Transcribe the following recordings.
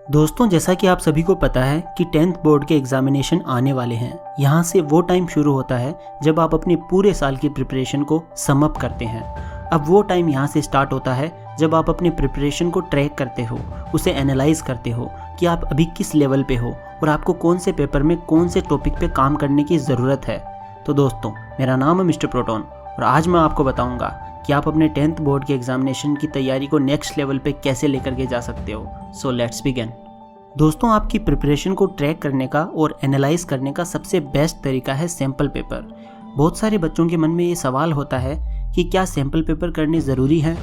दोस्तों, जैसा कि आप सभी को पता है कि 10th बोर्ड के एग्जामिनेशन आने वाले हैं। यहाँ से वो टाइम शुरू होता है जब आप अपने पूरे साल की प्रिपरेशन को सम अप करते हैं। अब वो टाइम यहाँ से स्टार्ट होता है जब आप अपने प्रिपरेशन को ट्रैक करते हो, उसे एनालाइज करते हो कि आप अभी किस लेवल पे हो और आपको कौन से पेपर में कौन से टॉपिक पे काम करने की ज़रूरत है। तो दोस्तों, मेरा नाम है मिस्टर प्रोटोन और आज मैं आपको बताऊँगा कि आप अपने 10th बोर्ड के एग्जामिनेशन की तैयारी को नेक्स्ट लेवल पे कैसे लेकर के जा सकते हो। So let's begin. दोस्तों, आपकी प्रिपरेशन को ट्रैक करने का और एनालाइज करने का सबसे बेस्ट तरीका है सैम्पल पेपर। बहुत सारे बच्चों के मन में ये सवाल होता है कि क्या सैम्पल पेपर करने ज़रूरी हैं?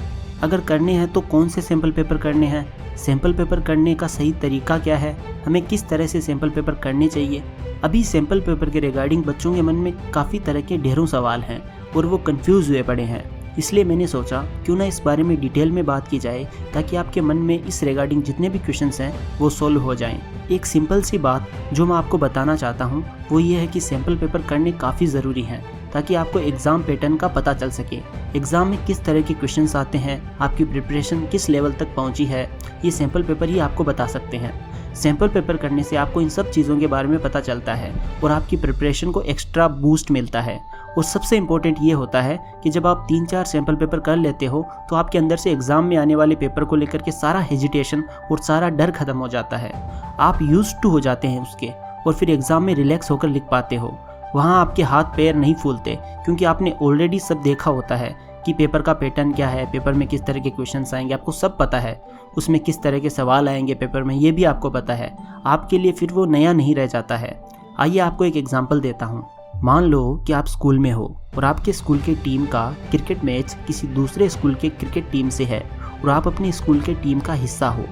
अगर करने हैं तो कौन से सैम्पल पेपर करने हैं? सैम्पल पेपर करने का सही तरीका क्या है? हमें किस तरह से सैम्पल पेपर करने चाहिए? अभी सैम्पल पेपर के रिगार्डिंग बच्चों के मन में काफ़ी तरह के ढेरों सवाल हैं और वो कंफ्यूज हुए पड़े हैं। इसलिए मैंने सोचा क्यों ना इस बारे में डिटेल में बात की जाए ताकि आपके मन में इस रिगार्डिंग जितने भी क्वेश्चंस हैं वो सोल्व हो जाएं। एक सिंपल सी बात जो मैं आपको बताना चाहता हूँ वो ये है कि सैम्पल पेपर करने काफ़ी ज़रूरी हैं ताकि आपको एग्ज़ाम पैटर्न का पता चल सके। एग्ज़ाम में किस तरह के क्वेश्चंस आते हैं, आपकी प्रिपरेशन किस लेवल तक पहुँची है, ये सैम्पल पेपर ही आपको बता सकते हैं। सैम्पल पेपर करने से आपको इन सब चीज़ों के बारे में पता चलता है और आपकी प्रिपरेशन को एक्स्ट्रा बूस्ट मिलता है। और सबसे इम्पोर्टेंट ये होता है कि जब आप 3-4 सैम्पल पेपर कर लेते हो तो आपके अंदर से एग्ज़ाम में आने वाले पेपर को लेकर के सारा हेजिटेशन और सारा डर खत्म हो जाता है। आप यूज्ड टू हो जाते हैं उसके और फिर एग्ज़ाम में रिलैक्स होकर लिख पाते हो। वहाँ आपके हाथ पैर नहीं फूलते क्योंकि आपने ऑलरेडी सब देखा होता है कि पेपर का पैटर्न क्या है, पेपर में किस तरह के क्वेश्चंस आएंगे, आपको सब पता है। उसमें किस तरह के सवाल आएंगे पेपर में, ये भी आपको पता है। आपके लिए फिर वो नया नहीं रह जाता है। आइए आपको एक एग्जांपल देता हूँ। मान लो कि आप स्कूल में हो और आपके स्कूल के टीम का क्रिकेट मैच किसी दूसरे स्कूल के क्रिकेट टीम से है और आप अपनी स्कूल के टीम का हिस्सा हो।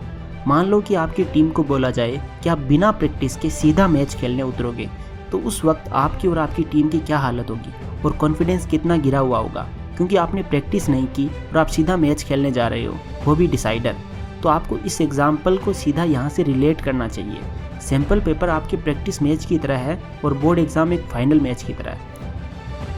मान लो कि आपकी टीम को बोला जाए कि आप बिना प्रैक्टिस के सीधा मैच खेलने उतरोगे, तो उस वक्त आपकी और आपकी टीम की क्या हालत होगी और कॉन्फिडेंस कितना गिरा हुआ होगा, क्योंकि आपने प्रैक्टिस नहीं की और आप सीधा मैच खेलने जा रहे हो, वो भी डिसाइडर। तो आपको इस एग्जाम्पल को सीधा यहाँ से रिलेट करना चाहिए। सैम्पल पेपर आपके प्रैक्टिस मैच की तरह है और बोर्ड एग्ज़ाम एक फाइनल मैच की तरह है।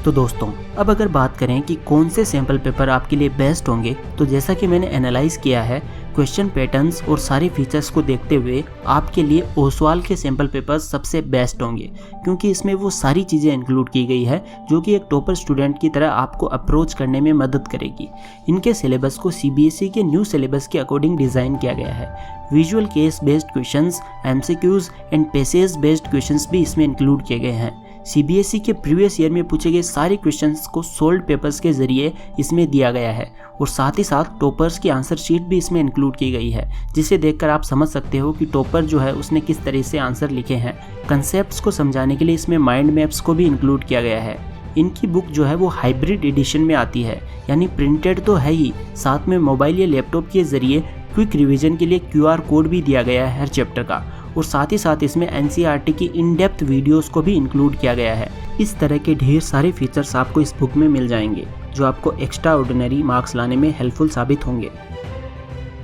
तो दोस्तों, अब अगर बात करें कि कौन से सैम्पल पेपर आपके लिए बेस्ट होंगे, तो जैसा कि मैंने एनालाइज किया है, क्वेश्चन पैटर्न्स और सारे फीचर्स को देखते हुए आपके लिए ओसवाल के सैम्पल पेपर सबसे बेस्ट होंगे, क्योंकि इसमें वो सारी चीज़ें इंक्लूड की गई है जो कि एक टॉपर स्टूडेंट की तरह आपको अप्रोच करने में मदद करेगी। इनके सिलेबस को CBSE के न्यू सिलेबस के अकॉर्डिंग डिज़ाइन किया गया है। Visual case based questions, MCQs and passage based questions भी इसमें इंक्लूड किए गए हैं। CBSE के प्रीवियस ईयर में पूछे गए सारे क्वेश्चंस को सोल्ड पेपर्स के जरिए इसमें दिया गया है और साथ ही साथ टॉपर्स की आंसर शीट भी इसमें इंक्लूड की गई है, जिसे देखकर आप समझ सकते हो कि टॉपर जो है उसने किस तरह से आंसर लिखे हैं। कंसेप्ट्स को समझाने के लिए इसमें माइंड मैप्स को भी इंक्लूड किया गया है। इनकी बुक जो है वो हाइब्रिड एडिशन में आती है, यानी प्रिंटेड तो है ही, साथ में मोबाइल या लैपटॉप के जरिए क्विक रिवीजन के लिए QR कोड भी दिया गया है हर चैप्टर का, और साथ ही साथ इसमें NCERT की इन डेप्थ वीडियोस को भी इंक्लूड किया गया है। इस तरह के ढेर सारे फीचर्स आपको इस बुक में मिल जाएंगे जो आपको एक्स्ट्रा ऑर्डिनरी मार्क्स लाने में हेल्पफुल साबित होंगे।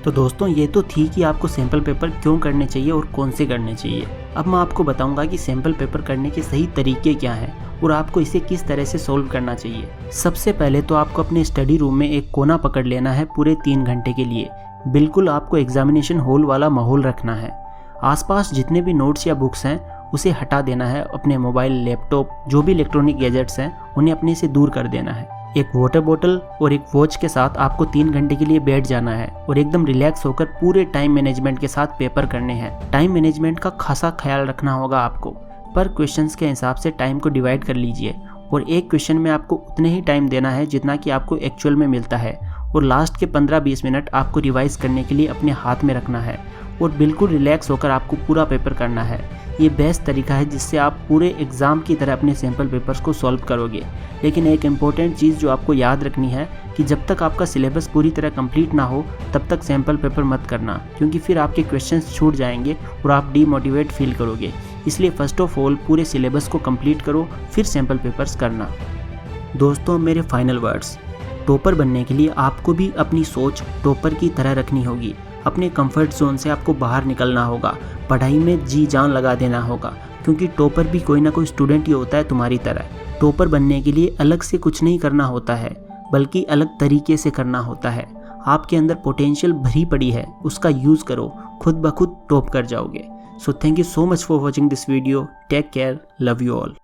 तो दोस्तों, ये तो थी कि आपको सैम्पल पेपर क्यों करने चाहिए और कौन से करने चाहिए। अब मैं आपको बताऊंगा कि सैम्पल पेपर करने के सही तरीके क्या हैं और आपको इसे किस तरह से सोल्व करना चाहिए। सबसे पहले तो आपको अपने स्टडी रूम में एक कोना पकड़ लेना है पूरे 3 घंटे के लिए। बिल्कुल आपको एग्जामिनेशन हॉल वाला माहौल रखना है। आसपास जितने भी नोट्स या बुक्स हैं उसे हटा देना है। अपने मोबाइल, लैपटॉप, जो भी इलेक्ट्रॉनिक गैजेट्स हैं उन्हें अपने से दूर कर देना है। एक वाटर बोतल और एक वॉच के साथ आपको 3 घंटे के लिए बैठ जाना है और एकदम रिलैक्स होकर पूरे टाइम मैनेजमेंट के साथ पेपर करने हैं। टाइम मैनेजमेंट का खासा ख्याल रखना होगा आपको। पर क्वेश्चंस के हिसाब से टाइम को डिवाइड कर लीजिए और एक क्वेश्चन में आपको उतने ही टाइम देना है जितना कि आपको एक्चुअल में मिलता है, और लास्ट के 15-20 मिनट आपको रिवाइज करने के लिए अपने हाथ में रखना है और बिल्कुल रिलैक्स होकर आपको पूरा पेपर करना है। ये बेस्ट तरीका है जिससे आप पूरे एग्ज़ाम की तरह अपने सैम्पल पेपर्स को सॉल्व करोगे। लेकिन एक इम्पॉर्टेंट चीज़ जो आपको याद रखनी है कि जब तक आपका सिलेबस पूरी तरह कंप्लीट ना हो तब तक सैम्पल पेपर मत करना, क्योंकि फिर आपके क्वेश्चंस छूट जाएंगे और आप डीमोटिवेट फील करोगे। इसलिए फर्स्ट ऑफ ऑल पूरे सिलेबस को कंप्लीट करो, फिर सैम्पल पेपर्स करना। दोस्तों, मेरे फाइनल वर्ड्स, टॉपर बनने के लिए आपको भी अपनी सोच टॉपर की तरह रखनी होगी। अपने कंफर्ट जोन से आपको बाहर निकलना होगा, पढ़ाई में जी जान लगा देना होगा, क्योंकि टॉपर भी कोई ना कोई स्टूडेंट ही होता है तुम्हारी तरह। टॉपर बनने के लिए अलग से कुछ नहीं करना होता है, बल्कि अलग तरीके से करना होता है। आपके अंदर पोटेंशियल भरी पड़ी है, उसका यूज़ करो, खुद ब खुद टॉप कर जाओगे। So thank you so much for watching this video. Take care, love you all.